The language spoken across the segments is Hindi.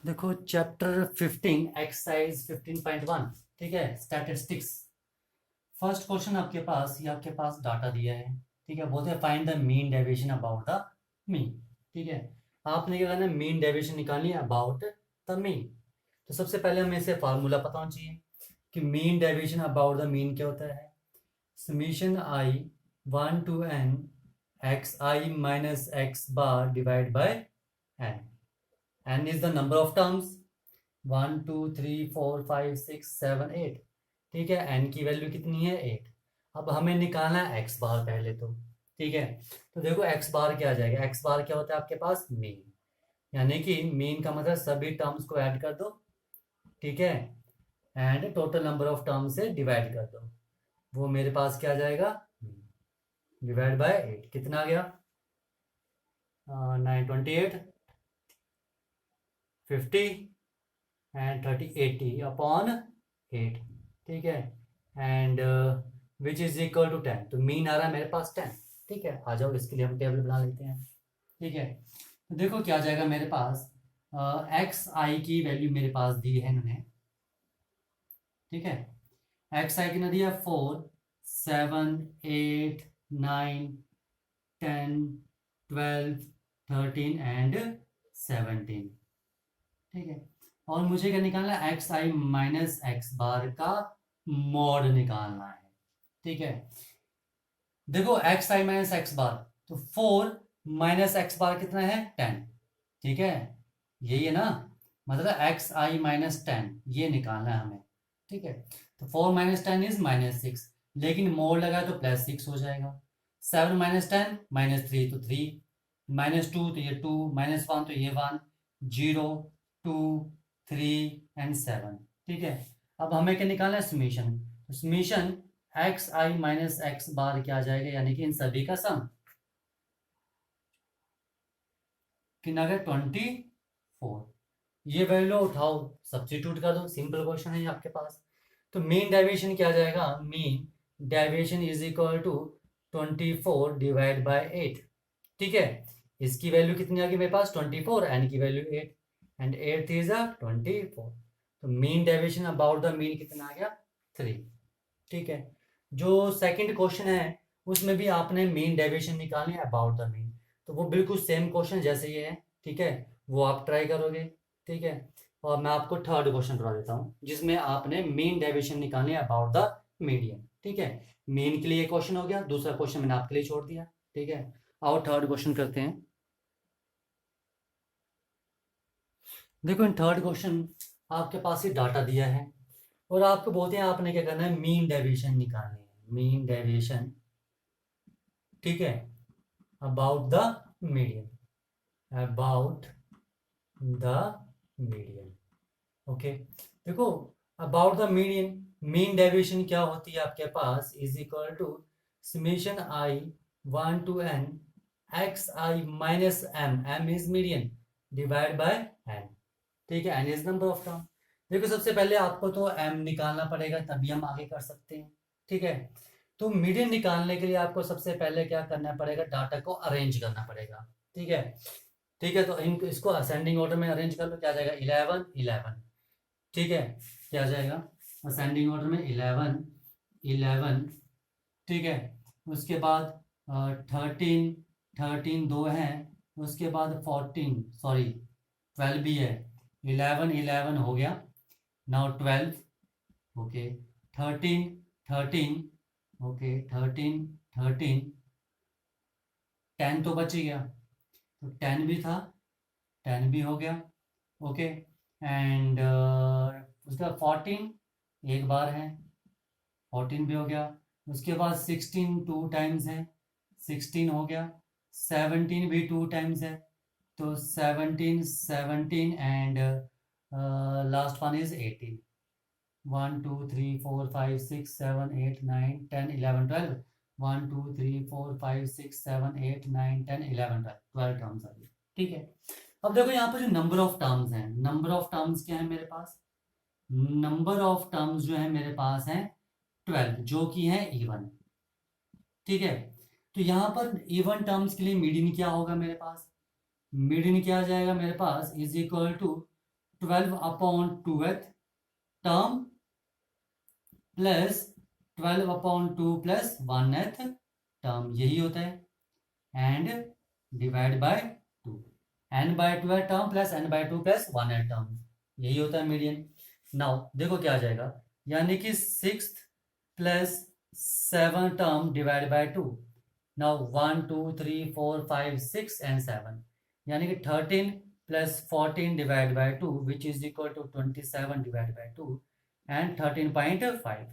देखो चैप्टर 15 एक्सरसाइज 15.1। ठीक है, स्टैटिस्टिक्स। फर्स्ट क्वेश्चन आपके पास, ये आपके पास डाटा दिया है। ठीक है, बोलते हैं find the mean deviation about the mean. ठीक है, आपने क्या करना है, मीन डेविएशन निकालनी है अबाउट द मीन। तो सबसे पहले हमें इसे फार्मूला पता होना चाहिए कि mean deviation about the mean क्या होता है। Summation I 1 to n x I minus x bar divide by N. N is the number of terms, 1 2 3 4 5 6 7 8। ठीक है, एन की वैल्यू कितनी है, 8। अब हमें निकालना है एक्स बार पहले तो। ठीक है, तो देखो एक्स बार क्या आ जाएगा, एक्स बार क्या होता है आपके पास, मीन। यानी कि मीन का मतलब सभी टर्म्स को ऐड कर दो। ठीक है, and total number of terms से डिवाइड कर दो। वो मेरे पास क्या आ जाएगा, डिवाइड बाय 8। कितना आ गया, 9 28 50 एंड 30 80 अपॉन 8। ठीक है, and which is equal to 10। तो मीन आ रहा है मेरे पास 10। ठीक है, आ जाओ, इसके लिए हम टेबल बना लेते हैं। ठीक है, तो देखो क्या आ जाएगा मेरे पास, एक्स आई की वैल्यू मेरे पास दी है इन्होंने। ठीक है, एक्स आई कितना दिया, 4 7 8 9 10 12 13 एंड 17। ठीक है, और मुझे क्या निकालना है, एक्स आई माइनस एक्स बार का मॉड निकालना है। ठीक है, देखो एक्स आई माइनस एक्स बार, तो 4 - एक्स बार कितना है, 10। ठीक है, यही है ना, मतलब एक्स आई - 10 ये निकालना है हमें। ठीक है, तो 4 - 10 इज -6, लेकिन मोड लगा तो +6 हो जाएगा। 7 - 10 -3 तो 3, -2 तो ये 2, -1 तो ये 1, 0 2 3 एंड 7। ठीक है, अब हमें क्या निकालना है, समीशन। तो समीशन एक्स आई माइनस एक्स बार क्या आ जाएगा, यानी कि इन सभी का सम। कितना आ गया, 24। ये वैल्यू उठाओ, सब्स्टिट्यूट कर दो, सिंपल क्वेश्चन है ये आपके पास। तो मीन डेविएशन क्या आ जाएगा, mean deviation is equal to 24 divide by 8। ठीक है, इसकी वैल्यू कितनी आ गई मेरे पास, 24, एन की वैल्यू 8, एंड 8 इज 24। तो mean deviation about the mean कितना आ गया, 3। ठीक है, जो सेकंड क्वेश्चन है उसमें भी आपने मीन डेविएशन निकालनी है अबाउट द मीन। तो वो बिल्कुल सेम क्वेश्चन जैसे ये है। ठीक है, वो आप ट्राई करोगे। ठीक है, और मैं आपको थर्ड क्वेश्चन करवा देता हूँ जिसमें आपने मीन डेविएशन निकालनी है अबाउट द मीडियन। ठीक है, मीन के लिए क्वेश्चन हो गया, दूसरा क्वेश्चन मैंने आपके लिए छोड़ दिया। ठीक है, आओ थर्ड क्वेश्चन करते हैं। देखो इन थर्ड क्वेश्चन आपके पास ही डाटा दिया है और आपको बोलते हैं आपने क्या करना है, मीन डेविएशन निकालनी है, मीन डेविएशन। ठीक है, about the median, about the median. Okay, देखो about the median, mean deviation क्या होती है आपके पास, is equal to summation i 1 to n x I minus M, M is median, divide by n. ठीक है, n is number of term. देखो सबसे पहले आपको तो एम निकालना पड़ेगा तभी हम आगे कर सकते हैं। ठीक है, तो मीडियन निकालने के लिए आपको सबसे पहले क्या करना पड़ेगा, डाटा को अरेंज करना पड़ेगा। ठीक है, ठीक है, तो इसको असेंडिंग ऑर्डर में अरेंज कर लो, क्या आ जाएगा, 11 11। ठीक है, क्या आ जाएगा, असेंडिंग ऑर्डर में 11 11। ठीक है, उसके बाद 13 13 दो हैं, उसके बाद 14, सॉरी 12 भी है। 11 11 हो गया, नाउ 12। ओके, 13 13। ओके, 13 13। 10 तो बच ही गया, तो 10 भी था, 10 भी हो गया। ओके, एंड उसका 14 एक बार है, 14 भी हो गया। उसके बाद 16 टू टाइम्स है, 16 हो गया। 17 भी टू टाइम्स है, तो 17 17 and last one is 18। 1 2 3 4 5 6 7 8 9 10 11 12। 1 2 3 4 5 6 7 8 9 10 11 12, 12 terms आ गई। ठीक है, अब देखो यहाँ पर जो नंबर ऑफ टर्म्स हैं, नंबर ऑफ टर्म्स क्या है मेरे पास, नंबर ऑफ टर्म्स जो है मेरे पास है 12, जो कि है इवन। ठीक है, तो यहाँ पर इवन टर्म्स के लिए मीडियन क्या होगा मेरे पास, मीडियन क्या आ जाएगा मेरे पास, is equal to 12 upon 2th term plus 12 upon 2 plus 1th term, यही होता है। And divide by 2, n by 2 term plus n by 2 plus 1th term, यही होता है मीडियन। नाउ देखो क्या आ जाएगा, यानी कि 6th plus 7 term divide by 2। Now 1 2 3 4 5 6 and 7, यानी कि 13 प्लस 14 divide by 2 which is equal to 27 divide by 2 and 13.5।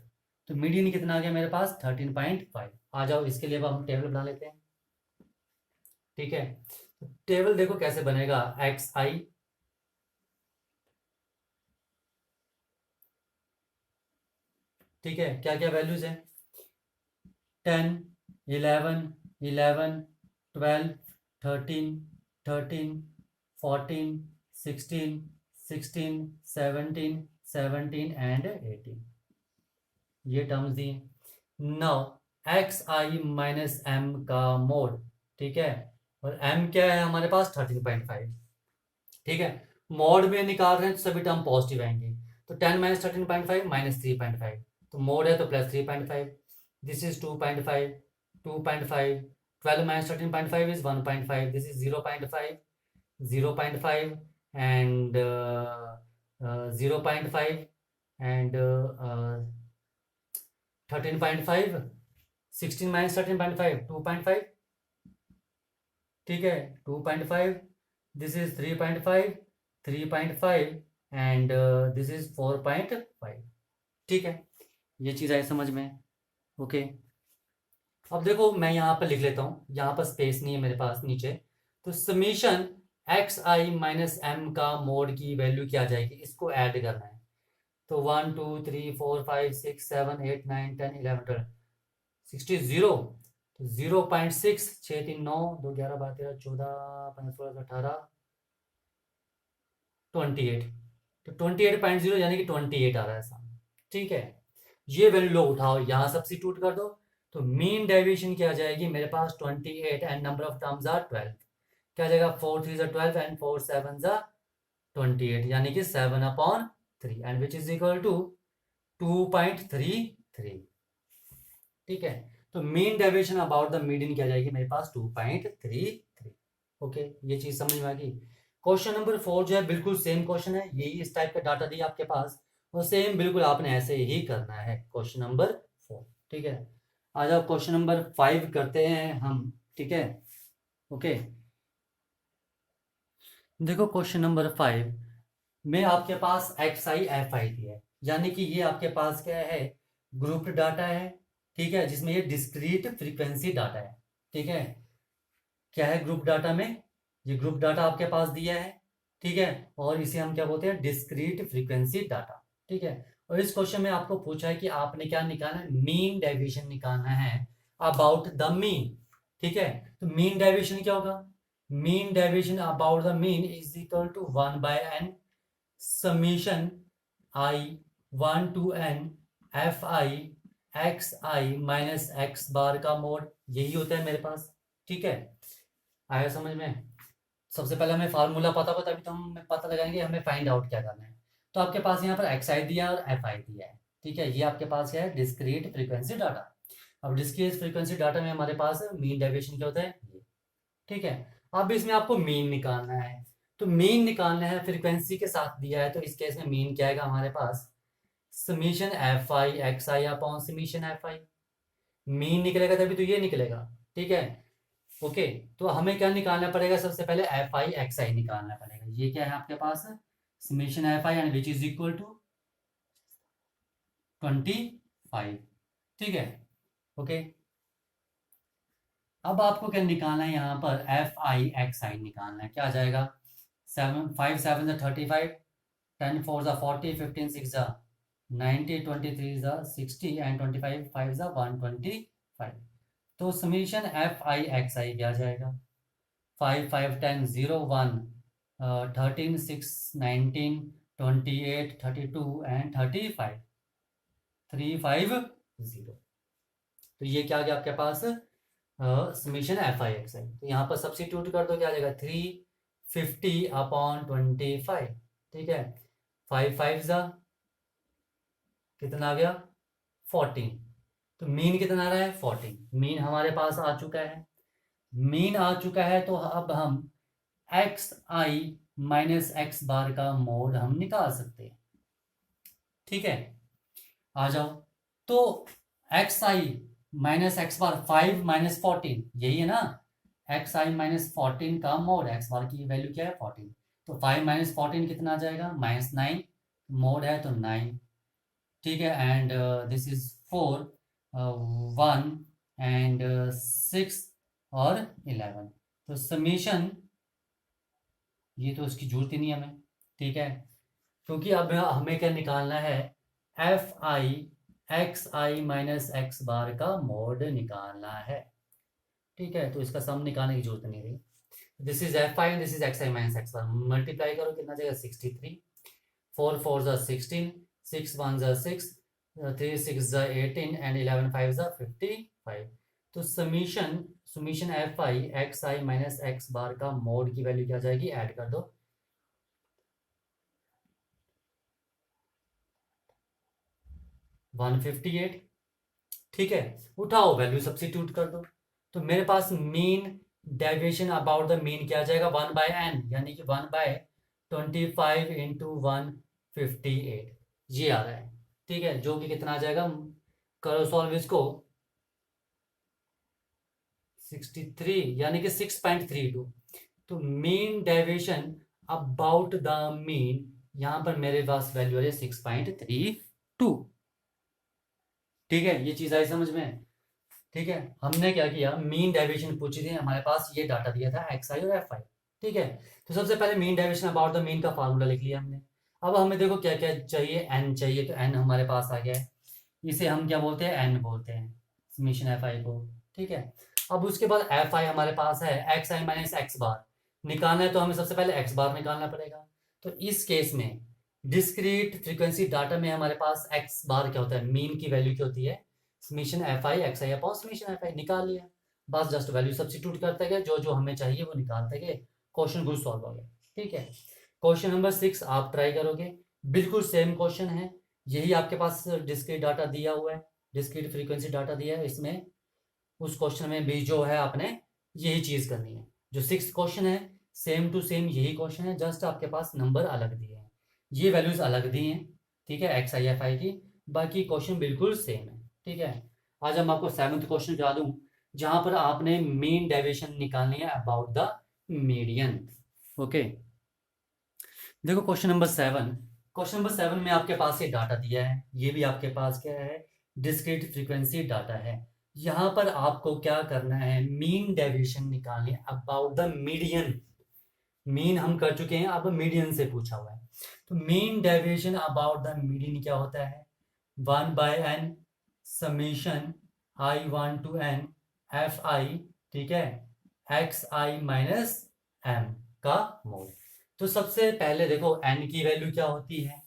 तो मीडियन कितना आ गया मेरे पास, 13.5। आ जाओ इसके लिए अब हम टेबल बना लेते हैं। ठीक है, टेबल देखो कैसे बनेगा, एक्स आई, ठीक है, क्या क्या वैल्यूज है, 10 11 11 12 13 13 14 16 16 17 17 एंड 18, ये टर्म्स दिए। नाउ एक्स आई माइनस एम का मोड, ठीक है, और एम क्या है हमारे पास 13.5, ठीक है, मोड में निकाल रहे हैं तो सभी टर्म पॉजिटिव आएंगे, तो 10 माइनस 13.5 माइनस 3.5, तो मोड है तो plus 3.5, this is 2.5 2.5, 12 minus 13.5 is 1.5, this is 0.5 0.5 and 0.5 and 13.5, 16 minus 13.5 2.5, ठीक है, 2.5, this is 3.5 3.5 and this is 4.5, ठीक है, ये चीज़ आई समझ में। ओके, अब देखो मैं यहाँ पर लिख लेता हूँ, यहाँ पर स्पेस नहीं है मेरे पास नीचे, तो समीशन एक्स आई माइनस एम का मोड की वैल्यू क्या आ जाएगी, इसको ऐड करना है, तो 1 2 3 4 5 6 7 8 9 10 11 12 60 0, तो 0.6 6 3 9 2 11 12 13 14 15 16 18 28, तो 28.0 यानी कि 28 आ रहा है सामने, ठीक है, ये वैल्यू लो उठाओ यहाँ सब्स्टिट्यूट कर दो, तो मीन डेविएशन क्या आ जाएगी मेरे पास 28 and number of terms are 12, क्या आ जाएगा 4 3 12 एंड 4 7 28, यानी कि 7/3 and which is equal to 2.33, ठीक है, तो mean deviation about the median क्या जाएगी मेरे पास 2.33। ओके, ये चीज समझ में आ गई। क्वेश्चन नंबर 4 जो है बिल्कुल सेम क्वेश्चन है, यही इस टाइप का डाटा दिया आपके पास, और सेम बिल्कुल आपने ऐसे ही करना है क्वेश्चन नंबर 4, ठीक है। आ जाओ क्वेश्चन नंबर 5 करते हैं हम, ठीक है। ओके, देखो क्वेश्चन नंबर 5 में आपके पास एक्स आई एफ आई दिया है, यानी कि ये आपके पास क्या है, ग्रुप डाटा है, ठीक है, जिसमें ये डिस्क्रीट फ्रीक्वेंसी डाटा है, ठीक है, क्या है ग्रुप डाटा में, ये ग्रुप डाटा आपके पास दिया है, ठीक है, और इसे हम क्या बोलते हैं, डिस्क्रीट फ्रीक्वेंसी डाटा, ठीक है। और इस क्वेश्चन में आपको पूछा है कि आपने क्या निकालना है, मीन डेविएशन निकालना है अबाउट द मीन, ठीक है, तो मीन डेविएशन क्या होगा, mean deviation about the mean is equal to 1/n summation I 1 to n F I x I minus x bar का मोड, यही होता है मेरे पास, ठीक है, आया समझ में। सबसे पहले हमें फार्मूला पता होगा तभी तो हम पता लगाएंगे हमें फाइंड आउट क्या करना है। तो आपके पास यहाँ पर एक्स आई दिया और एफ आई दिया है, ठीक है, ये आपके पास क्या है, डिस्क्रीट फ्रीक्वेंसी डाटा। अब डिस्क्रीट फ्रीक्वेंसी डाटा में हमारे पास मीन डेविएशन क्या होता है ये, ठीक है। अब इसमें आपको मीन निकालना है, तो मीन निकालना है, फ्रीक्वेंसी के साथ दिया है, तो इस केस में मीन क्या आएगा हमारे पास, summation f I x i upon summation f i, mean निकलेगा तभी तो ये निकलेगा, ठीक है। ओके, तो हमें क्या निकालना पड़ेगा, सबसे पहले एफ आई एक्स आई निकालना पड़ेगा, ये क्या है आपके पास, summation f i and which is equal to 25, ठीक है। ओके, अब आपको क्या निकालना है, यहाँ पर एफ आई एक्स आई निकालना है, क्या आ जाएगा, 7 5 7 35 10 4 40 15 6 90 23 60 एंड 25 5 125, तो समीशन एफ आई एक्स आई क्या आ जाएगा, 5 5 10 0 1 13 6 19 28 32 एंड 35 3 5 0, तो ये क्या आ गया आपके पास, समीशन एफ आई एक्स आई, तो यहाँ पर सब्स्टिट्यूट कर दो, क्या आ जाएगा 350/25, ठीक है, 5 5 जा कितना आ गया 14। तो मीन कितना आ रहा है 14, मीन हमारे पास आ चुका है। मीन आ चुका है तो अब हम एक्स आई माइनस एक्स बार का मोड हम निकाल सकते हैं। ठीक है, आ जाओ। तो एक्स आई माइनस एक्स बार 5 माइनस 14 यही है ना, एक्स आई माइनस 14 का मोड, एक्स बार की वैल्यू क्या है 14। तो 5 माइनस 14 कितना आ जाएगा -9, मोड है तो 9। ठीक है, एंड दिस इज 4 1 एंड 6 और 11। तो समीशन ये तो इसकी जरूरत ही नहीं हमें। ठीक है, क्योंकि अब हमें क्या निकालना है, F I x I minus x bar का मोड निकालना है। ठीक है, तो इसका सम निकालने की जरूरत नहीं रही। This is F I, this is x I minus x bar, multiply करो कितना जाएगा 63, 4 4 जा 16, 6 1 जा 6, 3 6 जा 18 एंड 11 5 जा 55। तो समीशन समीशन एफ आई एक्स आई माइनस एक्स बार का मोड की वैल्यू क्या आ जाएगी, ऐड कर दो 158। ठीक है, उठाओ वैल्यू सब्स्टिट्यूट कर दो। तो मेरे पास mean deviation about the mean क्या आ जाएगा 1/n, यानी कि 1/25 इंटू 158 ये आ रहा है। ठीक है, जो कि कितना आ जाएगा, करो सॉल्व इसको, 63 यानी कि 6.32। तो mean deviation about the mean, यहां पर मेरे पास वैल्यू है 6.32। ठीक है, ये चीज आई समझ में। ठीक है, हमने क्या किया, मीन डेविएशन पूछी थी, हमारे पास ये डाटा दिया था एक्स आई और एफ आई। ठीक है, तो सबसे पहले mean deviation about the mean का फार्मूला लिख लिया हमने। अब हमें देखो क्या क्या चाहिए, एन चाहिए, तो एन हमारे पास आ गया है, इसे हम क्या बोलते हैं, एन बोलते हैं समीशन एफ आई को। ठीक है, अब उसके बाद एफ आई हमारे पास है एक्स आई माइनस एक्स बार निकालना है, तो हमें सबसे पहले एक्स बार निकालना पड़ेगा। तो इस केस में डिस्क्रीट फ्रीक्वेंसी डाटा में हमारे पास एक्स बार क्या होता है, मीन की वैल्यू क्या होती है, summation f I x i upon summation f आई, निकाल लिया। बस जस्ट वैल्यू सब्स्टिट्यूट करते गए, जो जो हमें चाहिए वो निकालते गए, क्वेश्चन गुड सॉल्व हो गया। ठीक है, क्वेश्चन नंबर 6 आप ट्राई करोगे, बिल्कुल सेम क्वेश्चन है, यही आपके पास डिस्क्रीट डाटा दिया हुआ है, डिस्क्रीट फ्रीक्वेंसी डाटा दिया है इसमें। उस क्वेश्चन में भी जो है आपने यही चीज करनी है, जो 6 क्वेश्चन है सेम टू सेम यही क्वेश्चन है, जस्ट आपके पास नंबर अलग दिए हैं, ये वैल्यूज अलग दी हैं। ठीक है, एक्स आई एफ आई की, बाकी क्वेश्चन बिल्कुल सेम है। ठीक है, आज हम आपको 7th क्वेश्चन करा दूं, जहां पर आपने मीन डेविएशन निकालनी है अबाउट द मीडियन। ओके, देखो क्वेश्चन नंबर 7। क्वेश्चन नंबर 7 में आपके पास ये डाटा दिया है, ये भी आपके पास क्या है, डिस्क्रीट फ्रीक्वेंसी डाटा है। यहां पर आपको क्या करना है, मीन डेविएशन निकालनी है अबाउट द मीडियन। मीन हम कर चुके हैं, अब मीडियन से पूछा हुआ है। तो mean deviation about the median क्या होता है, 1/n summation I1 to n F I, ठीक है, एक्स आई माइनस एम का मोड। तो सबसे पहले देखो n की वैल्यू क्या होती है,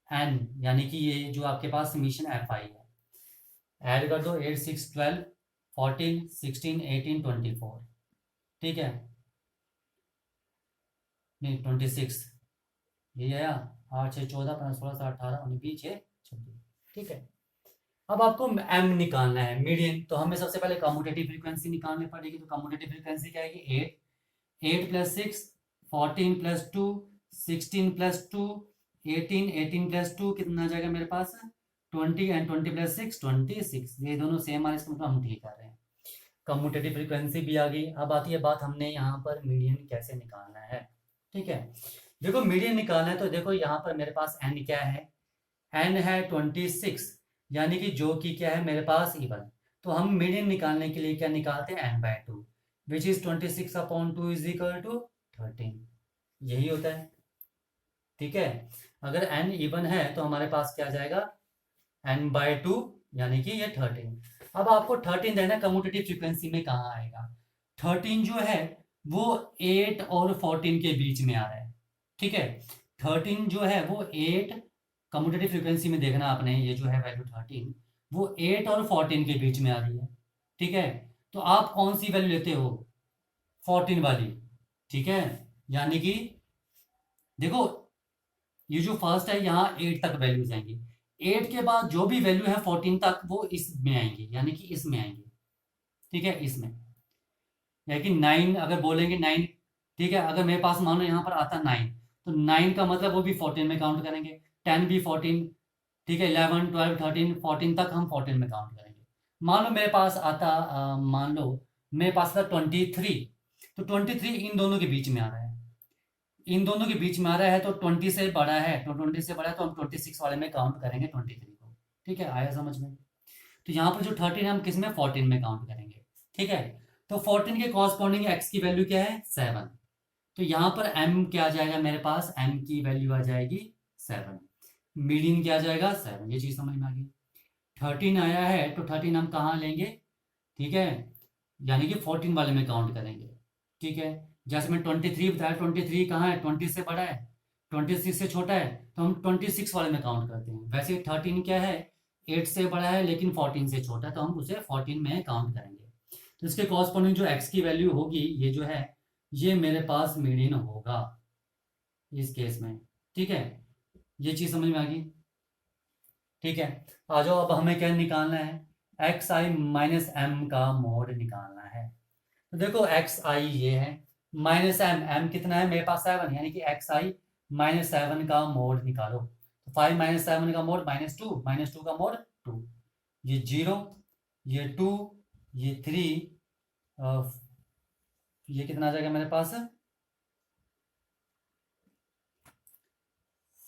n यानी कि ये जो आपके पास समीशन एफ आई है, ऐड कर दो 8 6 12 14 16 18 24। ठीक है, नहीं 26, ये आया 8 6 14 15 16 17 18 19 20 6 26। ठीक है, अब आपको m निकालना है मीडियन, तो हमें सबसे पहले कम्यूटेटिव फ्रीक्वेंसी निकालनी पड़ेगी। तो कम्यूटेटिव फ्रीक्वेंसी क्या है, 8 प्लस 6 14 प्लस 2 16 प्लस 2 18 18 प्लस 2 कितना आ जाएगा मेरे पास 20 एंड 20 प्लस 6 26। ये दोनों सेम आ रहे हैं, इसका मतलब हम ठीक कर रहे हैं। कम्यूटेटिव फ्रीक्वेंसी भी आ गई। अब आती है बात, हमने यहाँ पर मीडियन कैसे निकालना है। ठीक है, देखो मीडियन निकालना है, तो देखो यहाँ पर मेरे पास n क्या है, n है 26, यानी कि जो कि क्या है मेरे पास इवन। तो हम मीडियन निकालने के लिए क्या निकालते हैं, n/2 which is 26/2 is equal to 13, यही होता है। ठीक है, अगर n इवन है तो हमारे पास क्या आ जाएगा n/2 यानी कि ये 13। अब आपको 13 देना, कम्यूटेटिव फ्रीक्वेंसी में कहाँ आएगा, 13 जो है वो 8 और 14 के बीच में आ रहा है। ठीक है, 13 जो है वो 8, कम्यूटेटिव फ्रीक्वेंसी में देखना आपने, ये जो है वैल्यू 13 वो 8 और 14 के बीच में आ रही है। ठीक है, तो आप कौन सी वैल्यू लेते हो, 14 वाली। ठीक है, यानी कि देखो ये जो फर्स्ट है यहाँ 8 तक वैल्यूज आएंगी, 8 के बाद जो भी वैल्यू है 14 तक वो इसमें आएंगी, यानी कि इसमें आएंगी, ठीक है, इसमें। लेकिन 9 अगर बोलेंगे 9, ठीक है, अगर मेरे पास मानो यहाँ पर आता 9, तो 9 का मतलब वो भी 14 में काउंट करेंगे, 10 भी 14, ठीक है, 11 12 13 14 तक हम 14 में काउंट करेंगे। मान लो मेरे पास आता मान लो मेरे पास आता 23, तो 23 इन दोनों के बीच में आ रहा है, इन दोनों के बीच में आ रहा है, तो 20 से बड़ा है, तो 20 से बड़ा है तो हम 26 वाले में काउंट करेंगे 23 को, ठीक है, आया समझ में। तो यहाँ पर जो 13 है हम किस में 14 में काउंट करेंगे, ठीक है। तो 14 के कॉरस्पॉन्डिंग एक्स की वैल्यू क्या है 7, तो यहाँ पर m क्या आ जाएगा मेरे पास, m की वैल्यू आ जाएगी 7, मीडियन क्या आ जाएगा 7, ये चीज समझ में आ गई। 13 आया है तो 13 हम कहाँ लेंगे, ठीक है, यानी कि 14 वाले में काउंट करेंगे, ठीक है। जैसे मैं 23 बताया, 23 कहाँ है, 20 से बड़ा है, 26 से छोटा है, तो हम 26 वाले में काउंट करते हैं। वैसे 13 क्या है, 8 से बड़ा है लेकिन 14 से छोटा है, तो हम उसे 14 में काउंट करेंगे। तो इसके कॉरस्पॉन्डिंग जो x की वैल्यू होगी, ये जो है ये मेरे पास मीडियन होगा इस केस में, ठीक है, ये चीज समझ में आ गई, ठीक है। आ जाओ, अब हमें क्या निकालना है, एक्स आई माइनस एम का मोड निकालना है। तो देखो एक्स आई ये है, माइनस एम, एम कितना है मेरे पास 7, यानी कि एक्स आई -7 का मोड निकालो। तो 5 -7 का मोड -2, -2 का मोड 2, ये 0, ये 2, ये 3, ये कितना आ जाएगा मेरे पास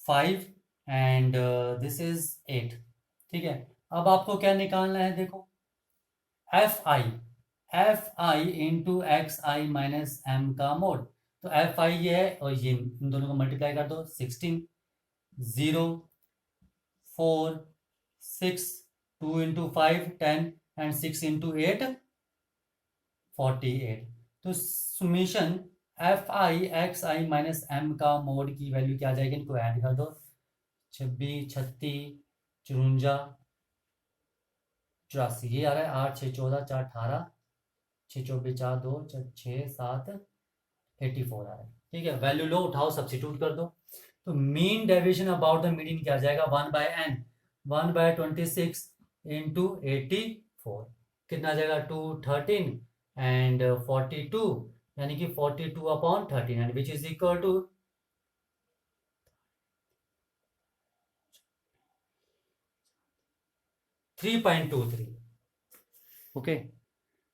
5 एंड दिस इज 8, ठीक है। अब आपको क्या निकालना है, देखो एफ आई इंटू एक्स आई माइनस एम का मोड। तो एफ आई ये है और ये इन दोनों को मल्टीप्लाई कर दो, 16 0 4 6, 2 इंटू 5 10 एंड 6 इंटू 8 48। तो सुमेशन एफ आई एक्स आई माइनस एम का मोड की वैल्यू क्या आ जाएगी, इनको ऐड कर दो, 26 36 54 84, ये आ रहा है 8 6 14 4 18, 6 24 4 2 6 7 84 आ रहा है, ठीक है। वैल्यू लो, उठाओ, सब्सिट्यूट कर दो। तो mean deviation about the median क्या आ जाएगा, 1/n, 1/26 इंटू 84, कितना आ जाएगा 213 एंड 42, यानी कि 42/13 and which is equal to 3.23, okay,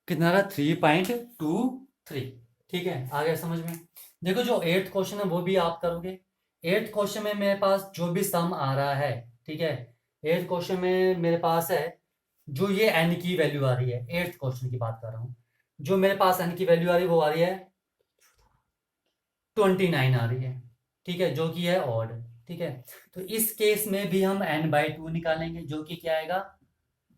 कितना रहा 3.23, ठीक है, आ गया समझ में। देखो जो 8th क्वेश्चन है वो भी आप करोगे। 8th क्वेश्चन में मेरे पास जो भी सम आ रहा है, ठीक है, 8th क्वेश्चन में मेरे पास है जो ये n की वैल्यू आ रही है, 8th क्वेश्चन की बात कर रहा हूँ, जो मेरे पास n की वैल्यू आ रही है वो आ रही है 29 आ रही है, ठीक है, जो कि है ऑड, ठीक है। तो इस केस में भी हम n/2 निकालेंगे, जो कि क्या आएगा,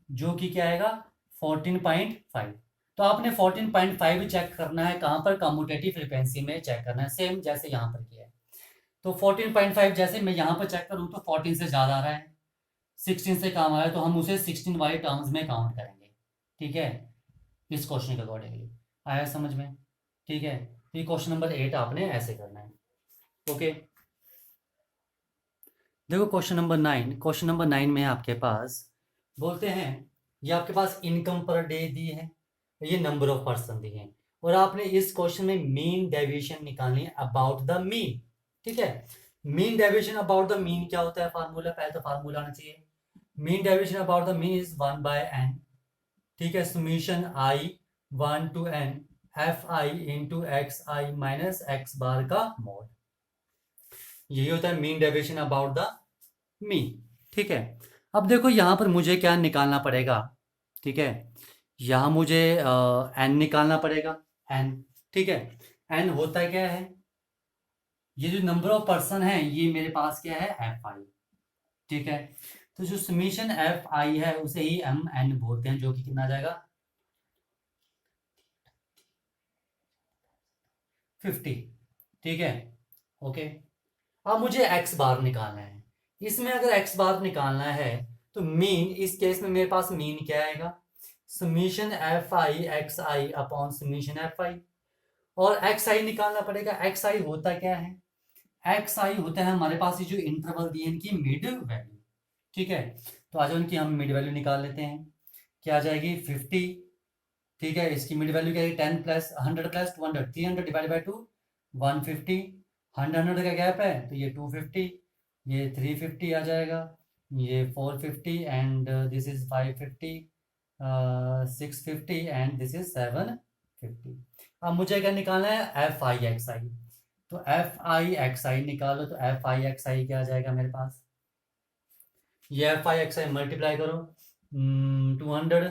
जो कि क्या आएगा 14.5। तो आपने 14.5 चेक करना है कहाँ पर, कम्यूटेटिव फ्रीक्वेंसी में चेक करना है, सेम जैसे यहाँ पर किया है। तो 14.5 जैसे मैं यहाँ पर चेक करूँ तो 14 से ज़्यादा आ रहा है, 16 से कम आ रहा है, तो हम उसे 16 वाले टर्म्स में काउंट करेंगे, ठीक है, इस क्वेश्चन के अकॉर्डिंगली। आया समझ में, ठीक है। तो ये क्वेश्चन नंबर 8 आपने ऐसे करना है, ओके। देखो क्वेश्चन नंबर 9, क्वेश्चन नंबर 9 में आपके पास बोलते हैं, ये आपके पास इनकम पर डे दी है, ये नंबर ऑफ पर्सन दिए हैं, और आपने इस क्वेश्चन में मीन डेविएशन निकालनी है अबाउट द मीन, ठीक है। Mean deviation about the mean क्या होता है, फार्मूला, पहले तो फार्मूला आना चाहिए। Mean deviation about the mean is 1/n, ठीक है, summation I 1 to n F I into x I minus x bar का मोड, यही होता है mean deviation about the mean, ठीक है। अब देखो यहाँ पर मुझे क्या निकालना पड़ेगा, ठीक है, यहाँ मुझे एन निकालना पड़ेगा, एन, ठीक है। एन होता क्या है, ये जो नंबर ऑफ पर्सन है ये मेरे पास क्या है एफ आई, ठीक है। तो जो समीशन एफ आई है उसे ही हम एन बोलते हैं, जो कि कितना आ जाएगा 50, ठीक है, ओके। अब मुझे एक्स बार निकालना है, इसमें अगर एक्स बार निकालना है तो मीन, इस केस में मेरे पास मीन क्या आएगा, summation f I x i upon summation f आई, और एक्स आई निकालना पड़ेगा। एक्स आई होता क्या है, एक्स आई होता है हमारे पास ये जो इंटरवल दिए इनकी मिड वैल्यू, ठीक है। तो आ जाओ इनकी हम मिड वैल्यू निकाल लेते हैं। क्या आ जाएगी 50, ठीक है। इसकी मिड वैल्यू क्या है 10 प्लस 100 प्लस 200, 300 डिवाइड बाई 2 150, 100 का गैप है तो ये 250, ये 350 आ जाएगा, ये 450 and this is 550, 650 and this is 750। अब मुझे क्या निकालना है एफ आई एक्स आई। तो एफ आई एक्स आई निकालो, तो एफ आई एक्स आई क्या आ जाएगा मेरे पास, ये F I x I multiply करो 200,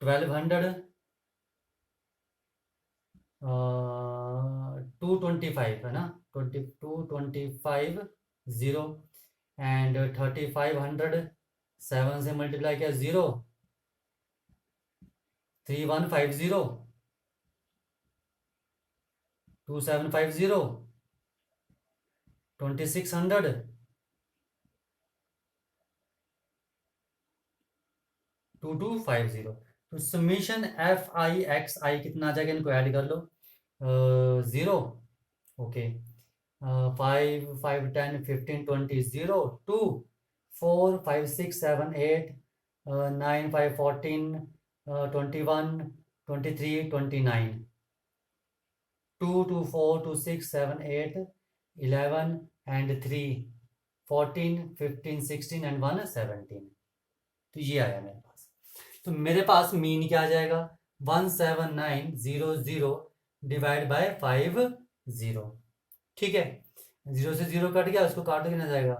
1200, 225 है ना, 225 0 एंड 3500, 7 से मल्टीप्लाई किया 0, 3150, 2750, 2600, 2250। तो समीशन एफ आई एक्स आई कितना आ जाएगा, इनको ऐड कर लो 0, ओके, 5 5 10 15 20 0 2 4 5 6 7 8 9 5 14 21 23 29 2 2 4 2 6 7 8 11 and 3 14 15 16 and 1 17। तो ये आया मेरे पास। तो मेरे पास मीन क्या आ जाएगा 17900 डिवाइड बाय 50, ठीक है। 0 से 0 कट गया, उसको काट कितना जाएगा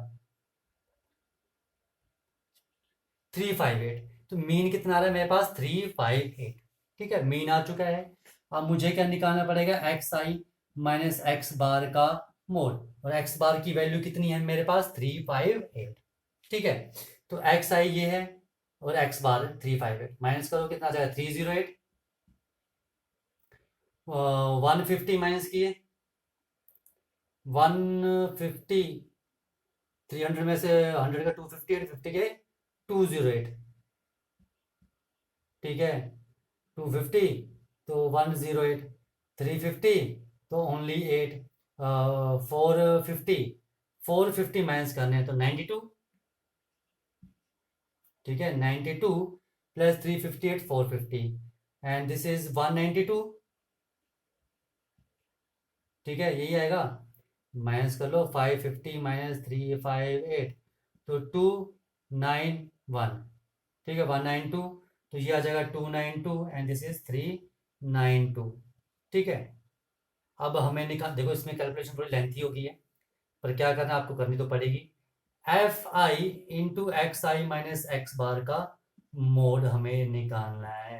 358। तो मीन कितना आ रहा है मेरे पास 358, ठीक है। मीन आ चुका है। अब मुझे क्या निकालना पड़ेगा एक्स आई माइनस एक्स बार का मोड, और एक्स बार की वैल्यू कितनी है मेरे पास 358, ठीक है। तो एक्स आई ये है और एक्स बार 358, माइनस करो कितना आ जाएगा 308, 150 माइनस किए 150, 300 में से 100 का 258, 50 के 208, ठीक है। 250 तो 108, 350 तो ओनली 8, 450, 450 माइनस करने हैं तो 92, ठीक है। 92 प्लस 358 450 एंड दिस इज 192, ठीक है। यही आएगा, माइनस कर लो 550 माइनस 358 तो 291, ठीक है 192, तो ये आ जाएगा 292 एंड दिस इज 392, ठीक है। अब हमें निकाल, देखो इसमें कैलकुलेशन थोड़ी लेंथी हो गई है, पर क्या करना आपको करनी तो पड़ेगी। एफ आई इंटू एक्स आई माइनस एक्स बार का मोड हमें निकालना है।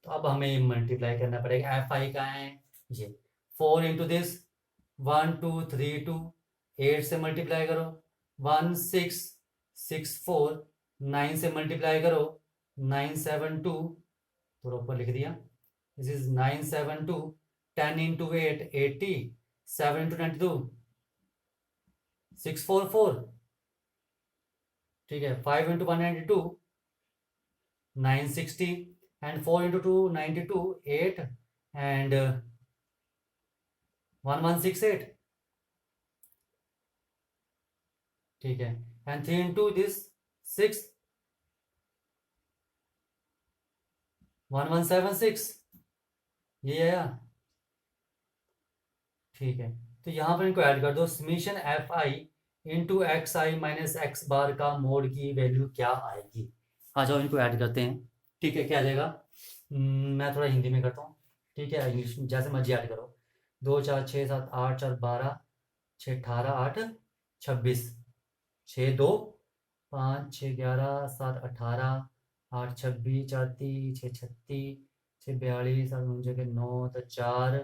तो अब हमें मल्टीप्लाई करना पड़ेगा। एफ आई का है ये 4 इंटू दिस 1 2 3 2, 8 से मल्टीप्लाई करो 1 6 6 4, 9 से मल्टीप्लाई करो 9 7 2, थोड़ा ऊपर लिख दिया, दिस इज 9 7 2, 10 इंटू 8 80, 7 इंटू 92 644, ठीक है। 5 इंटू 192 960 एंड 4 इंटू 2 92 8 एंड 1168, ठीक है। एंड 3 इंटू दिस 6 1176, ये आया, ठीक है। तो यहाँ पर इनको ऐड कर दो, समीशन एफ आई इंटू एक्स आई माइनस एक्स बार का मोड की वैल्यू क्या आएगी। आ जाओ इनको ऐड करते हैं, ठीक है। क्या आ जाएगा, मैं थोड़ा हिंदी में करता हूँ, ठीक है। इंग्लिश जैसे मर्जी ऐड करो, 2 4 6 7 8 4 12 6 18 8 26, 6 2 5 6 11 7 18 8 26 4 30 6 36 6 42 7 49 9 तो 4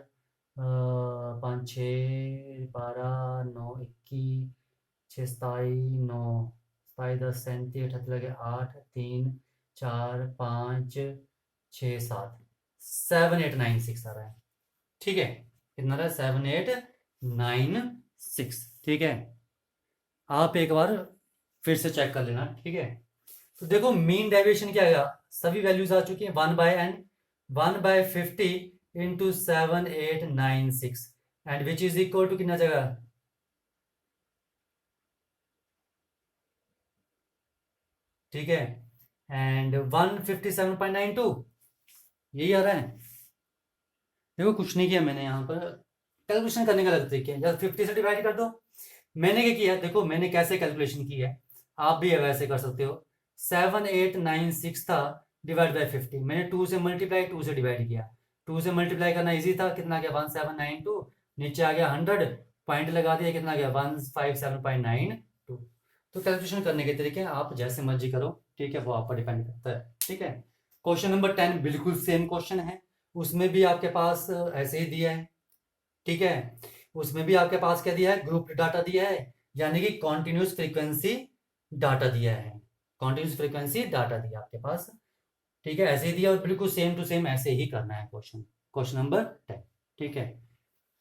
5 6 12 9 21 6 27 9 27 10 37 38 लगे 8 3 4 5 6 7 7 8 9 6 आ रहा है, ठीक है। कितना रहा है 7 8 9 6, ठीक है। आप एक बार फिर से चेक कर लेना, ठीक है। तो देखो मीन डेविएशन क्या आएगा, सभी वैल्यूज आ चुकी हैं 1/n 1/50 into 7 8 9 6, and which is equal to कितना जगह, ठीक है, एंड 157.92 यही आ रहा है। देखो कुछ नहीं किया मैंने यहाँ पर, कैलकुलेशन करने का अलग तरीका है, जब 50 से डिवाइड कर दो। मैंने क्या किया, देखो मैंने कैसे कैलकुलेशन की है, आप भी वैसे कर सकते हो। 7896 था, डिवाइड बाई 50, मैंने 2 से मल्टीप्लाई 2 से डिवाइड किया, 2 से मल्टीप्लाई करना इजी था, कितना गया 1792, नीचे आ गया 100, पॉइंट लगा दिया, कितना गया 157.92। तो कैलकुलेशन करने के तरीके आप जैसे मर्जी करो, ठीक है, वो आप पर डिपेंड करता है, ठीक है। क्वेश्चन नंबर 10 बिल्कुल सेम क्वेश्चन है, उसमें भी आपके पास ऐसे ही दिया है, ठीक है। उसमें भी आपके पास क्या दिया है, ग्रुप डाटा दिया है, यानी कि कॉन्टिन्यूस फ्रीक्वेंसी डाटा दिया है, कॉन्टिन्यूस फ्रीक्वेंसी डाटा दिया आपके पास, ठीक है, ऐसे ही दिया, और बिल्कुल सेम टू सेम ऐसे ही करना है क्वेश्चन, क्वेश्चन नंबर 10, ठीक है।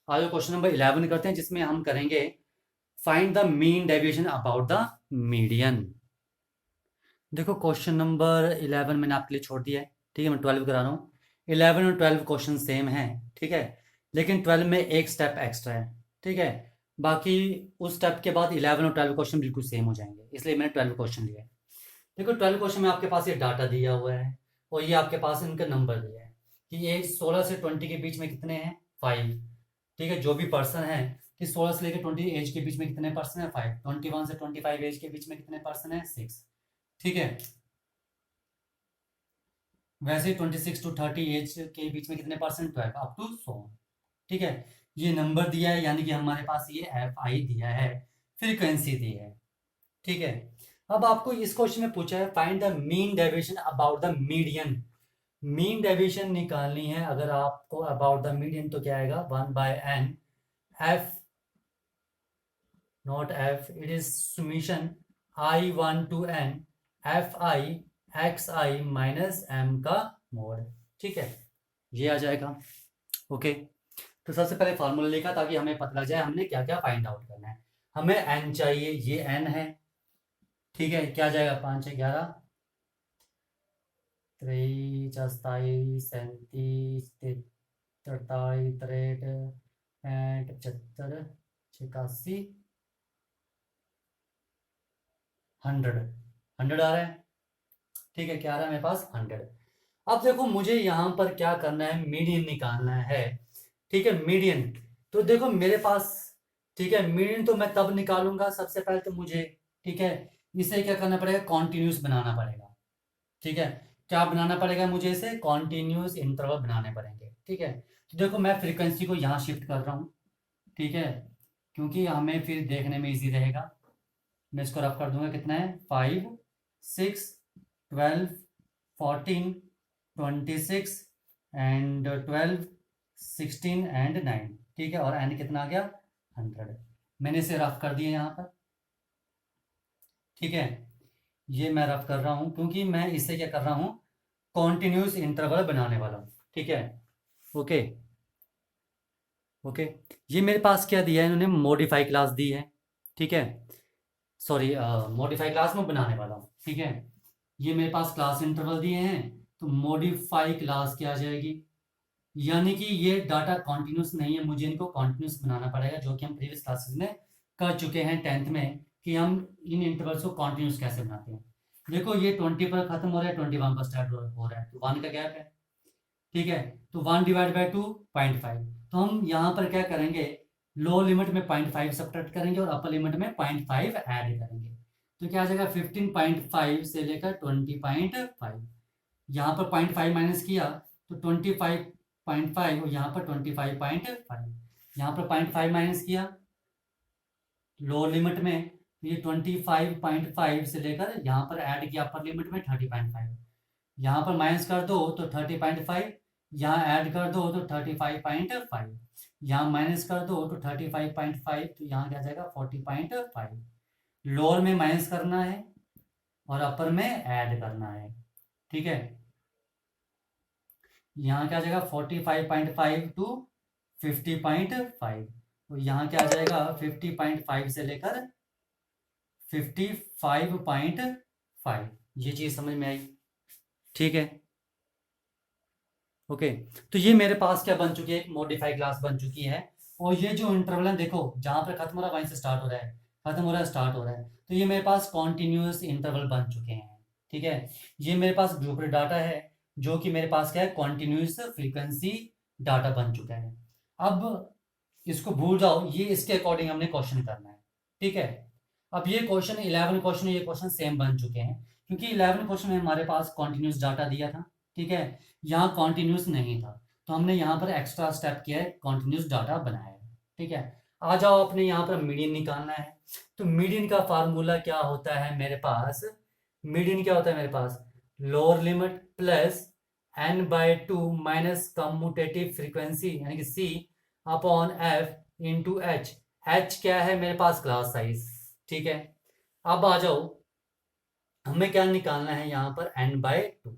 आज क्वेश्चन नंबर 11 करते हैं, जिसमें हम करेंगे find the mean deviation about the median. देखो क्वेश्चन नंबर 11 मैंने आपके लिए छोड़ दिया है, ठीक है, मैं 12 करा रहा हूँ। 11 और 12 क्वेश्चन सेम है, ठीक है, लेकिन 12 में एक स्टेप एक्स्ट्रा है, ठीक है। बाकी उस स्टेप के बाद 11 और 12 क्वेश्चन बिल्कुल सेम हो जाएंगे, इसलिए मैंने 12 क्वेश्चन लिया है। देखो 12 क्वेश्चन में आपके पास ये डाटा दिया हुआ है, और ये आपके पास इनका नंबर दिया है कि ये 16 से 20 के बीच में कितने हैं, 5, ठीक है, जो भी पर्सन है कि 16 से लेकर 20 एज के बीच में कितने पर्सन है, 5, 21 से 25 एज के बीच में कितने पर्सन है, 6, ठीक है। वैसे 26 टू 30 एज के बीच में कितने परसेंट, 12 अप टू 100, ठीक है। ये नंबर दिया है, यानी कि हमारे पास ये एफ आई दिया है, फ्रीक्वेंसी दी है, ठीक है। अब आपको इस क्वेश्चन में पूछा है find the mean deviation about the median. Mean deviation निकालनी है अगर आपको अबाउट द मीडियन, तो क्या आएगा 1/n F, not F, it is summation I1 to n F I x I minus M का मोड, ठीक है, ये आ जाएगा, ओके। तो सबसे पहले फार्मूला लिखा ताकि हमें पता लग जाए हमने क्या क्या फाइंड आउट करना है। हमें n चाहिए, ये n है, ठीक है, क्या जाएगा 5 से 11, 23 27 37 43 63 75 86 100 आ रहा है, ठीक है, क्या आ रहा है मेरे पास 100। अब देखो मुझे यहाँ पर क्या करना है, मीडियन निकालना है, ठीक है, मीडियन। तो देखो मेरे पास, ठीक है, मीडियन तो मैं तब निकालूंगा, सबसे पहले तो मुझे, ठीक है, इसे क्या करना पड़ेगा, कॉन्टिन्यूस बनाना पड़ेगा, ठीक है। क्या बनाना पड़ेगा मुझे, इसे कॉन्टिन्यूस इंटरवल बनाने पड़ेंगे, ठीक है। तो देखो मैं फ्रीक्वेंसी को यहाँ शिफ्ट कर रहा हूँ, ठीक है, क्योंकि हमें फिर देखने में इजी रहेगा। मैं इसको रफ कर दूंगा, कितना है 5 6 12 14 26 एंड 12 16 एंड 9, ठीक है, और एन कितना आ गया 100। मैंने इसे रफ कर दिया यहाँ पर, ठीक है, ये मैं रफ कर रहा हूँ क्योंकि मैं इसे क्या कर रहा हूँ, कॉन्टिन्यूस इंटरवल बनाने वाला हूँ, ठीक है, ओके ओके। ये मेरे पास क्या दिया है, इन्होंने मॉडिफाई क्लास दी है, ठीक है, सॉरी मॉडिफाई क्लास में बनाने वाला हूँ, ठीक है। ये मेरे पास क्लास इंटरवल दिए हैं, तो मॉडिफाई क्लास क्या आ जाएगी, यानी कि ये डाटा कॉन्टिन्यूस नहीं है, मुझे इनको कॉन्टिन्यूस बनाना पड़ेगा, जो कि हम प्रीवियस क्लासेस में कर चुके हैं 10th में, कि हम इन इंटरवल्स को कॉन्टिन्यूस कैसे बनाते हैं। देखो ये 20 पर खत्म हो रहा है, 21 पर स्टार्ट हो रहा है, तो 1 का गैप है, ठीक है, तो 1 डिवाइड बाई 2 0.5, तो हम यहाँ पर क्या करेंगे, लो लिमिट में 0.5 सब्ट्रैक्ट करेंगे और अपर लिमिट में 0.5 ऐड करेंगे, तो क्या आ जाएगा 15.5 से लेकर 20.5, यहाँ पर 0.5 माइनस किया तो 25.5, और यहाँ पर 25.5, यहाँ पर 0.5 माइनस किया लो लिमिट में, तो ये 25.5 से लेकर यहाँ पर ऐड किया अपर लिमिट में 30.5, यहाँ पर माइनस कर दो तो 30.5, यहाँ ऐड कर दो तो 35.5, यहाँ माइनस कर दो तो 35.5, तो यहाँ क्या जाएगा 40.5। लोअर में माइनस करना है और अपर में ऐड करना है, ठीक है, यहाँ क्या आ जाएगा 45.5 टू 50.5, तो यहाँ क्या आ जाएगा 50.5 से लेकर 55.5, ये चीज समझ में आई, ठीक है, ओके। तो ये मेरे पास क्या बन चुकी है, एक मॉडिफाई क्लास बन चुकी है, और ये जो इंटरवल है देखो, जहां पर खत्म हो रहा है वहीं से स्टार्ट हो रहा है, खत्म हो रहा है स्टार्ट हो रहा है, तो ये मेरे पास कॉन्टिन्यूस इंटरवल बन चुके हैं। ठीक है, ये मेरे पास ग्रुप डाटा है, जो कि मेरे पास क्या है, कॉन्टिन्यूस फ्रीक्वेंसी डाटा बन चुका है। अब इसको भूल जाओ, ये इसके अकॉर्डिंग हमने क्वेश्चन करना है। ठीक है, अब ये क्वेश्चन 11 क्वेश्चन, ये क्वेश्चन सेम बन चुके हैं, क्योंकि 11 क्वेश्चन में हमारे पास कॉन्टिन्यूस डाटा दिया था। ठीक है, यहाँ कॉन्टिन्यूस नहीं था, तो हमने यहाँ पर एक्स्ट्रा स्टेप किया है, कॉन्टिन्यूस डाटा बनाया है। ठीक है, आ जाओ, अपने यहाँ पर मीडियन निकालना है। तो मीडियन का फार्मूला क्या होता है मेरे पास, मीडियन क्या होता है मेरे पास, lower limit plus n/2 minus commutative frequency यानी कि c upon f into h. H क्या है मेरे पास, क्लास साइज। ठीक है, अब आ जाओ, हमें क्या निकालना है यहाँ पर n/2।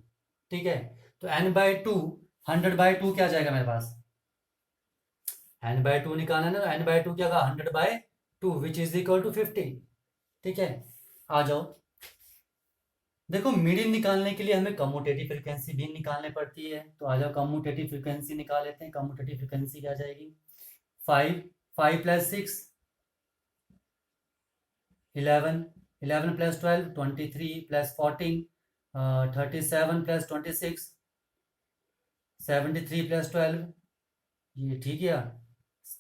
ठीक है, तो n/2 100/2 क्या जाएगा मेरे पास, n/2 निकालना है ना, n/2 क्या होगा, 100/2 विच इज इक्वल टू 50। ठीक है, आ जाओ, देखो मीडियन निकालने के लिए हमें कम्यूटेटिव फ्रीक्वेंसी भी निकालनी पड़ती है, तो आ जाओ कम्यूटेटिव फ्रीक्वेंसी निकाल लेते हैं। कम्यूटेटिव फ्रीक्वेंसी क्या जाएगी, 5 plus 6 11, 11 plus 12 23 plus 14 37 plus 26 73 plus 12, ये ठीक है,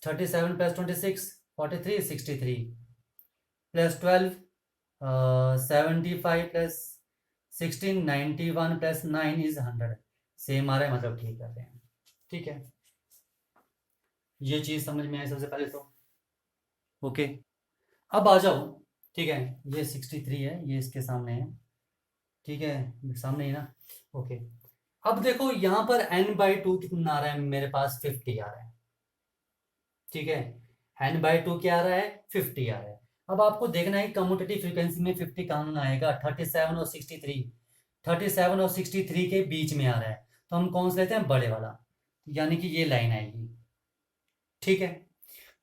37 plus 26 43 63 plus 12 75 plus 16 91 plus 9 is 100। Same आ रहा है, मतलब ठीक कर रहे हैं। ठीक है, ये चीज समझ में आई सबसे पहले तो। ओके, अब आ जाओ। ठीक है, ये 63 है, ये इसके सामने है। ठीक है, सामने ही ना। ओके, अब देखो यहाँ पर n/2 कितना आ रहा है मेरे पास, 50 आ रहा है। ठीक है, n/2 क्या आ रहा है, 50 आ रहा है। अब आपको देखना है कम्यूटेटिव फ्रीक्वेंसी में 50 कहाँ आएगा, 37 और 63, 37 और 63 के बीच में आ रहा है, तो हम कौन सा लेते हैं, बड़े वाला, यानी कि ये लाइन आएगी। ठीक है,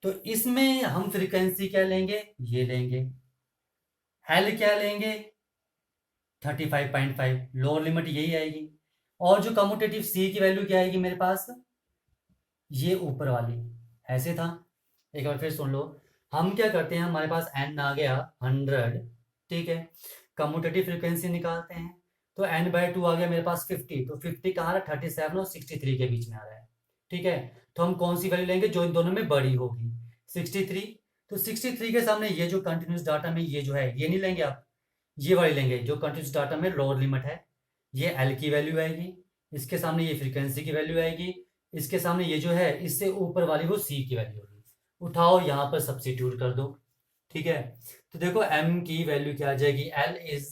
तो इसमें हम फ्रीक्वेंसी क्या लेंगे, ये लेंगे, एल क्या लेंगे, 35.5, लोअर लिमिट यही आएगी। और जो कम्यूटेटिव सी की वैल्यू क्या आएगी मेरे पास, ये ऊपर वाली, ऐसे था। एक बार फिर सुन लो, हम क्या करते हैं, हमारे पास n आ गया 100। ठीक है, कम्यूटेटिव फ्रीक्वेंसी निकालते हैं, तो n/2 आ गया मेरे पास 50, तो 50 कहाँ रहा, 37 और 63 के बीच में आ रहा है। ठीक है, तो हम कौन सी वैल्यू लेंगे, जो इन दोनों में बड़ी होगी, 63। तो 63 के सामने ये जो कंटिन्यूस डाटा में ये जो है, ये नहीं लेंगे आप, ये वाली लेंगे जो कंटिन्यूस डाटा में लोअर लिमिट है, ये एल की वैल्यू आएगी, इसके सामने ये फ्रीक्वेंसी की वैल्यू आएगी, इसके सामने ये जो है इससे ऊपर वाली वो सी की वैल्यू होगी। उठाओ यहाँ पर सब्सिट्यूट कर दो। ठीक है, तो देखो m की वैल्यू क्या आ जाएगी, l is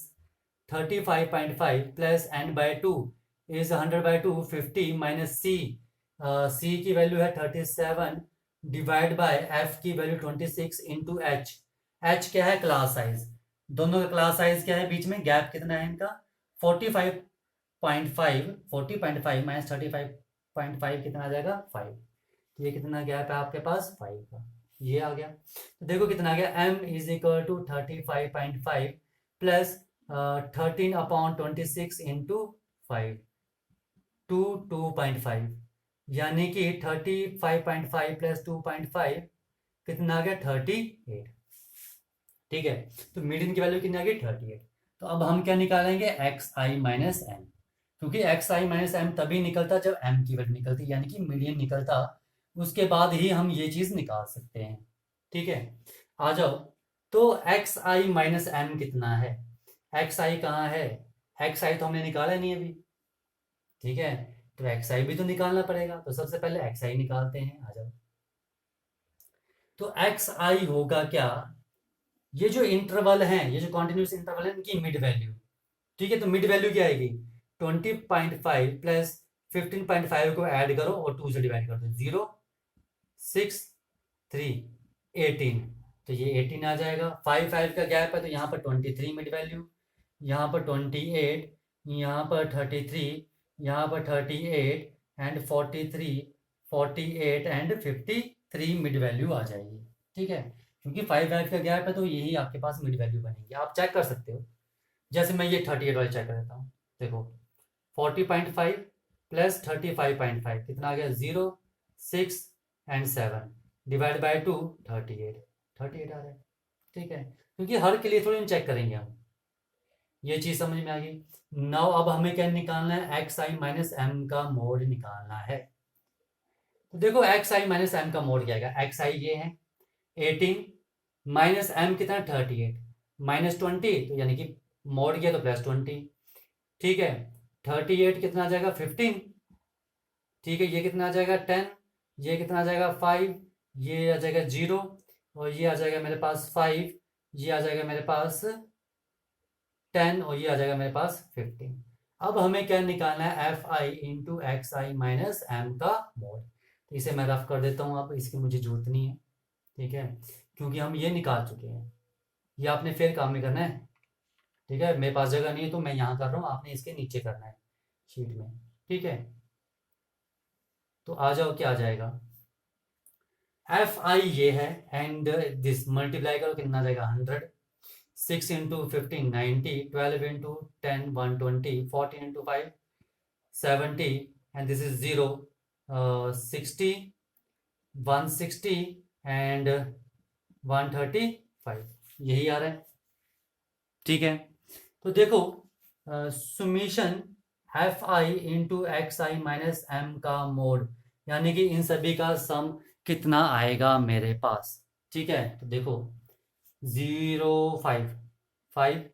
35.5 plus n/2 is 100/2, 50 minus c की वैल्यू है 37 डिवाइड बाय f की वैल्यू 26 इंटू h क्या है, क्लास साइज। दोनों का क्लास साइज क्या है, बीच में गैप कितना है इनका, 45.5, 40.5 माइनस 35.5 कितना आ जाएगा, 5। ये कितना गैप है आपके पास, 5 का, ये आ गया। तो देखो कितना आ गया, m is equal to 35.5 plus 13/26 into 5 to 2.5, यानी कि 35.5 प्लस 2.5 कितना आ गया, 38। ठीक है, तो मीडियन की वैल्यू कितनी आ गई, 38। तो अब हम क्या निकालेंगे, xi माइनस एम, क्योंकि xi माइनस एम तभी निकलता जब m की वैल्यू निकलती, यानी कि मीडियन निकलता, उसके बाद ही हम ये चीज निकाल सकते हैं। ठीक है, आ जाओ, तो xi माइनस एम कितना है, xi कहाँ है, xi तो हमने निकाला नहीं अभी। ठीक है, तो xi भी तो निकालना पड़ेगा, तो सबसे पहले xi निकालते हैं, आ जाओ। तो xi होगा क्या, ये जो इंटरवल है, ये जो कॉन्टिन्यूस इंटरवल है, इनकी मिड वैल्यू। ठीक है, तो मिड वैल्यू क्या आएगी, 20.5 प्लस 15.5 को ऐड करो और 2 से डिवाइड कर दो, 0 6 3 18, तो ये 18 आ जाएगा। 5 का गैप है, तो यहाँ पर 23 मिड वैल्यू, यहाँ पर 28, यहाँ पर 33, यहाँ पर 38 एंड 43, 48 एंड 53 मिड वैल्यू आ जाएगी। ठीक है, क्योंकि 5 का गैप है, तो यही आपके पास मिड वैल्यू बनेगी, आप चेक कर सकते हो। जैसे मैं ये 38 वाली चेक कर देता हूँ, देखो 40.5 प्लस 35.5 कितना आ गया, 0 6 एंड 7, डिवाइड बाय 2 38 38 आ रहा है। ठीक है, क्योंकि हर के लिए थोड़ी चेक करेंगे हम। ये चीज समझ में आ गई। नाउ अब हमें क्या निकालना है, एक्स आई माइनस एम का मोड निकालना है। तो देखो एक्स आई माइनस एम का मोड क्या आएगा, एक्स आई ये है 18 माइनस एम कितना 38 माइनस 20, तो यानी कि मोड किया तो प्लस 20। ठीक है, 38 कितना आ जाएगा 15। ठीक है, ये कितना आ जाएगा 10, ये कितना आ जाएगा 5, ये आ जाएगा 0, और ये आ जाएगा मेरे पास 5, ये आ जाएगा मेरे पास 10, और ये आ जाएगा मेरे पास 15। अब हमें क्या निकालना है, F I into x I minus M का मोड। तो इसे मैं रफ कर देता हूँ, अब इसकी मुझे जरूरत नहीं है। ठीक है, क्योंकि हम ये निकाल चुके हैं, ये आपने फिर काम में करना है। ठीक है, मेरे पास जगह नहीं है तो मैं यहाँ कर रहा हूँ, आपने इसके नीचे करना है शीट में। ठीक है, तो आ जाओ, क्या आ जाएगा, एफ आई ये है, एंड दिस मल्टीप्लाई करो कितना आ जाएगा 100, 6 into 15 90, 12 into 10 120, 14 into 5 70, and this is 0, 60 160 and 135, यही आ रहा है। ठीक है, तो देखो सुमेशन एफ आई इंटू एक्स आई माइनस एम का मोड, यानी कि इन सभी का सम कितना आएगा मेरे पास। ठीक है, तो देखो 0 5 5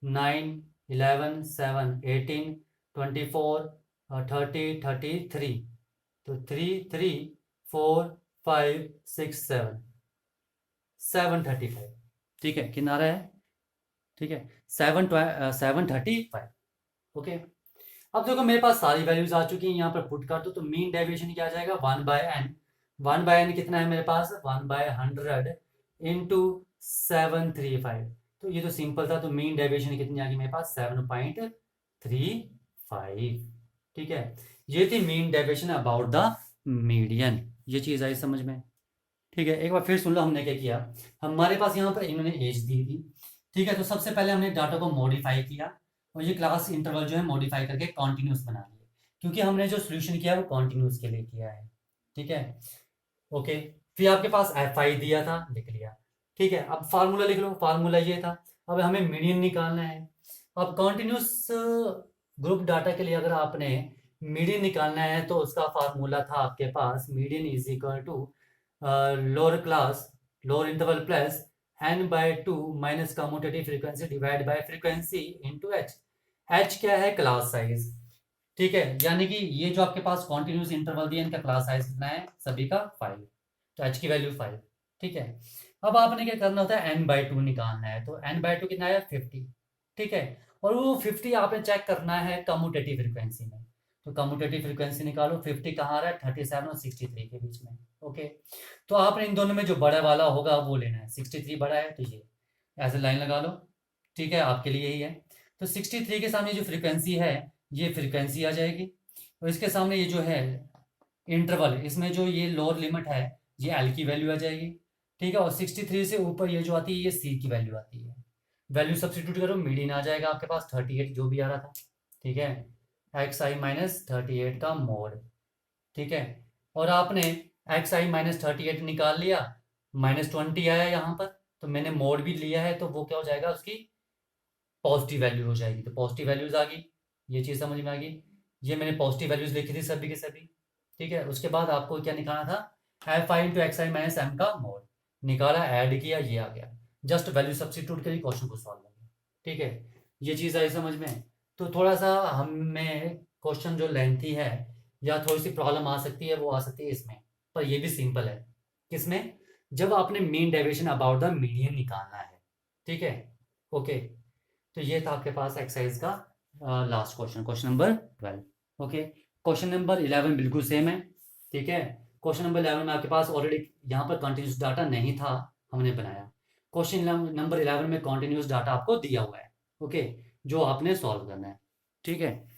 9 11 7 18 24 30 33, तो 3 3 4 5 6 7 735। ठीक है, कितना आ रहा है, ठीक है 735। ओके, अब देखो मेरे पास सारी वैल्यूज आ चुकी हैं, यहाँ पर पुट कर दो, तो मीन डेविएशन क्या आ जाएगा 1/n। 1/n कितना है मेरे पास 1/100 इंटू 735। तो ये तो सिंपल था, तो मीन डेविएशन कितनी आ गई मेरे पास 7.35। ठीक है, ये थी mean deviation about the median. ये चीज आई समझ में। ठीक है, एक बार फिर सुन लो हमने क्या किया। हमारे पास यहाँ पर इन्होंने एज दी थी। ठीक है, तो सबसे पहले हमने डाटा को मॉडिफाई किया, और ये क्लास इंटरवल जो है मॉडिफाई करके कॉन्टिन्यूस बना लिया, क्योंकि हमने जो सोल्यूशन किया वो कॉन्टिन्यूस के लिए किया है। ठीक है, ओके, फिर आपके पास एफ आई दिया था, लिख लिया। ठीक है, अब फार्मूला लिख लो, फार्मूला ये था। अब हमें मीडियन निकालना है। अब कॉन्टिन्यूस ग्रुप डाटा के लिए अगर आपने मीडियन निकालना है, तो उसका फार्मूला था आपके पास, median is equal to lower class lower interval plus n/2 minus commutative frequency divide by frequency into h। h क्या है, क्लास साइज। ठीक है, यानी कि ये जो आपके पास कॉन्टिन्यूस इंटरवल दिया, इनका क्लास साइज कितना है सभी का 5, तो h की वैल्यू 5। ठीक है, अब आपने क्या करना होता है n/2 निकालना है, तो n/2 कितना है 50। ठीक है, और वो 50 आपने चेक करना है कम्यूटेटिव फ्रीक्वेंसी में, तो कम्यूटेटिव फ्रीक्वेंसी निकालो, 50 कहाँ आ रहा है 37 और 63 के बीच में। ओके, तो आपने इन दोनों में जो बड़ा वाला होगा वो लेना है, 63 बड़ा है तो ये ऐसे लाइन लगा लो। ठीक है, आपके लिए यही है। तो 63 के सामने जो फ्रीक्वेंसी है ये फ्रीक्वेंसी आ जाएगी, और इसके सामने ये जो है इंटरवल, इसमें जो ये लोअर लिमिट है ये एल की वैल्यू आ जाएगी। ठीक है, और 63 से ऊपर ये जो आती है ये सी की वैल्यू आती है। वैल्यू सब्सटीट्यूट करो, मीडियन आ जाएगा आपके पास 38 जो भी आ रहा था। ठीक है, एक्स आई माइनस 38 का मोड। ठीक है, और आपने एक्स आई माइनस 38 निकाल लिया, -20 आया यहाँ पर, तो मैंने मोड भी लिया है, तो वो क्या हो जाएगा उसकी पॉजिटिव वैल्यू हो जाएगी, तो पॉजिटिव वैल्यूज आ गई। ये चीज़ समझ में आ गई, ये मैंने पॉजिटिव वैल्यूज लिखी थी सभी के सभी। ठीक है, उसके बाद आपको क्या निकालना था, एफ आई इंटू एक्स आई माइनस एम का मोड निकाला, ऐड किया, ये आ गया। जस्ट वैल्यू सब्सटीट्यूट करिए, क्वेश्चन को सॉल्व करिए। ठीक है, ये चीज़ आई समझ में। तो थोड़ा सा हमें क्वेश्चन जो लेंथी है या थोड़ी सी प्रॉब्लम आ सकती है, वो आ सकती है इसमें, पर ये भी सिंपल है। किसमें, जब आपने mean deviation about the median निकालना है। ठीक है, ओके, तो ये था आपके पास एक्सरसाइज का last question, question number 12। Okay, question number 11 बिल्कुल सेम है। ठीक है, क्वेश्चन नंबर 11 में आपके पास ऑलरेडी यहाँ पर कंटिन्यूस डाटा नहीं था, हमने बनाया। क्वेश्चन नंबर 11 में कंटिन्यूस डाटा आपको दिया हुआ है। ओके, जो आपने सॉल्व करना है। ठीक है,